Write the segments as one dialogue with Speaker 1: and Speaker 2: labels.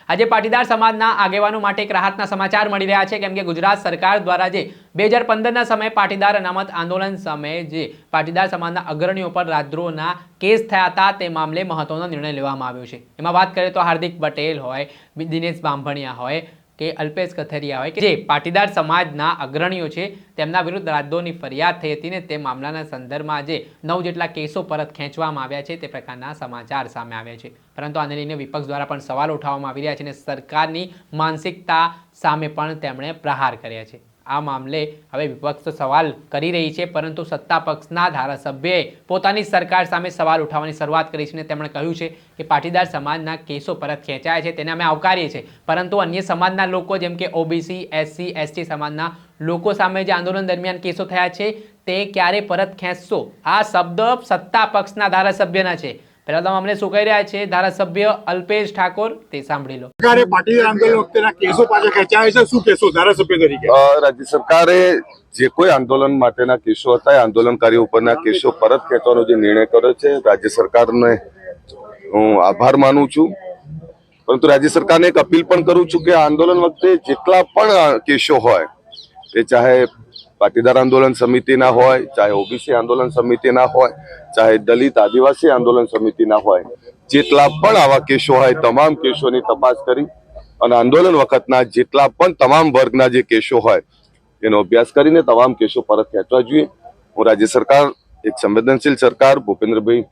Speaker 1: આજે પાટીદાર સમાજના આગેવાનો માટે એક રાહતના સમાચાર મળી રહ્યા છે, કેમ કે ગુજરાત સરકાર દ્વારા જે 2015ના સમયે પાટીદાર અનામત આંદોલન સમયે જે પાટીદાર સમાજના અગ્રણીઓ પર રાજદ્રોહના કેસ થયા હતા તે મામલે મહત્વનો નિર્ણય લેવામાં આવ્યો છે। એમાં વાત કરીએ તો હાર્દિક પટેલ હોય, દિનેશ બાંભણિયા હોય કે અલ્પેશ કથિરિયા હોય કે જે પાટીદાર સમાજના અગ્રણીઓ છે તેમના વિરુદ્ધ રાજદ્રોહની ફરિયાદ થઈ હતી ને તે મામલાના સંદર્ભમાં જે 9 જેટલા કેસો પરત ખેંચવામાં આવ્યા છે તે પ્રકારના સમાચાર સામે આવ્યા છે। પરંતુ આને લઈને વિપક્ષ દ્વારા પણ સવાલ ઉઠાવવામાં આવી રહ્યા છે અને સરકારની માનસિકતા સામે પણ તેમણે પ્રહાર કર્યા છે। આ મામલે હવે વિપક્ષ સવાલ કરી રહી છે, પરંતુ સત્તા પક્ષના ધારાસભ્યએ પોતાની સરકાર સામે સવાલ ઉઠાવવાની શરૂઆત કરી છે અને તેમણે કહ્યું છે કે પાટીદાર સમાજના કેસો પરત ખેંચાયા છે તેને અમે આવકારીએ છીએ, પરંતુ અન્ય સમાજના લોકો જેમ કે ઓબીસી, એસસી, એસટી સમાજના લોકો સામે જે આંદોલન દરમિયાન કેસો થયા છે તે ક્યારે પરત ખેંચશો? આ શબ્દ સત્તા પક્ષના ધારાસભ્યના છે। પહેલા તો મામલે શું કહી રહ્યા છે ધારાસભ્ય અલ્પેશ ઠાકોર તે સાંભળી લો।
Speaker 2: સરકારે પાટીદાર આંદોલન વખતેના કેસો પાછા ખેંચાયા છે, શું કહેશો ધારાસભ્ય તરીકે?
Speaker 3: રાજ્ય સરકારે જે કોઈ આંદોલન માટેના કેસો હતા, આંદોલનકારીઓ ઉપરના કેસો પરત ખેંચવાનો જે નિર્ણય કર્યો છે, રાજ્ય સરકારને હું આભાર માનું છું। પરંતુ રાજ્ય સરકારને એક અપીલ પણ કરું છું કે આંદોલન વખતે જેટલા પણ કેસો હોય, એ ચાહે પાટીદાર આંદોલન સમિતિના હોય, ચાહે ઓબીસી આંદોલન સમિતિના હોય, ચાહે દલિત આદિવાસી આંદોલન સમિતિના હોય, જેટલા પણ આવા કેસો હોય તમામ કેસોની તપાસ કરી અને આંદોલન વખતના જેટલા પણ તમામ વર્ગના જે કેસો હોય એનો અભ્યાસ કરીને તમામ કેસો પરત ખેંચવા જોઈએ। હું રાજ્ય સરકાર એક સંવેદનશીલ સરકાર ભૂપેન્દ્રભાઈ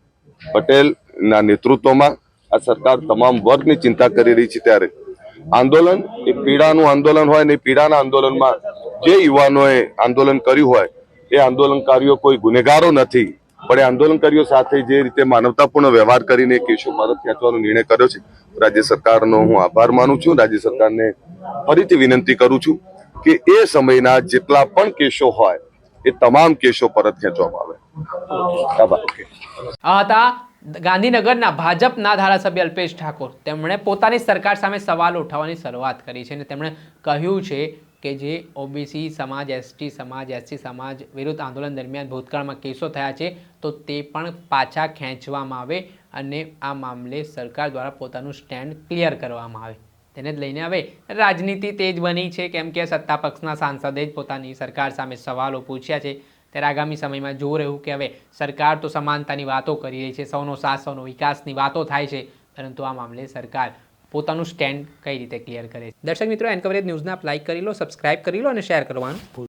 Speaker 3: પટેલના નેતૃત્વમાં આ સરકાર તમામ વર્ગની ચિંતા કરી રહી છે, ત્યારે આંદોલન એ પીડાનું આંદોલન હોય ને પીડાના આંદોલનમાં જે યુવાનોએ આંદોલન કર્યું હોય એ આંદોલનકારીઓ કોઈ ગુનેગારો નથી, પણ એ આંદોલનકારીઓ સાથે જે રીતે માનવતાપૂર્ણ વ્યવહાર કરીને કેસો પરત ખેંચવાનો નિર્ણય કર્યો છે, રાજ્ય સરકારનો હું આભાર માનું છું। રાજ્ય સરકારને ફરીથી વિનંતી કરું છું કે એ સમયના જેટલા પણ કેસો હોય એ તમામ કેસો પરત ખેંચવામાં આવે।
Speaker 1: આ હતા ગાંધીનગરના ભાજપના ધારાસભ્ય અલ્પેશ ઠાકોર। તેમણે પોતાની સરકાર સામે સવાલ ઉઠાવવાની શરૂઆત કરી છે અને તેમણે કહ્યું છે કે જે ઓબીસી સમાજ, એસટી સમાજ, એસસી સમાજ વિરુદ્ધ આંદોલન દરમિયાન ભૂતકાળમાં કેસો થયા છે તો તે પણ પાછા ખેંચવામાં આવે અને આ મામલે સરકાર દ્વારા પોતાનું સ્ટેન્ડ ક્લિયર કરવામાં આવે। તેને જ લઈને હવે રાજનીતિ તેજ બની છે, કેમ કે સત્તા પક્ષના સાંસદે જ પોતાની સરકાર સામે સવાલો પૂછ્યા છે। ત્યારે આગામી સમયમાં જોવું રહ્યું કે હવે સરકાર તો સમાનતાની વાતો કરી રહી છે, સૌનો સાથ સૌનો વિકાસની વાતો થાય છે, પરંતુ આ મામલે સરકાર પોતાનું સ્ટેન્ડ કઈ રીતે ક્લિયર કરે છે। દર્શક મિત્રો, એન કવરેજ ન્યૂઝને આપ લાઇક કરી લો, સબસ્ક્રાઇબ કરી લો અને શેર કરવાનું ભૂલશો નહીં।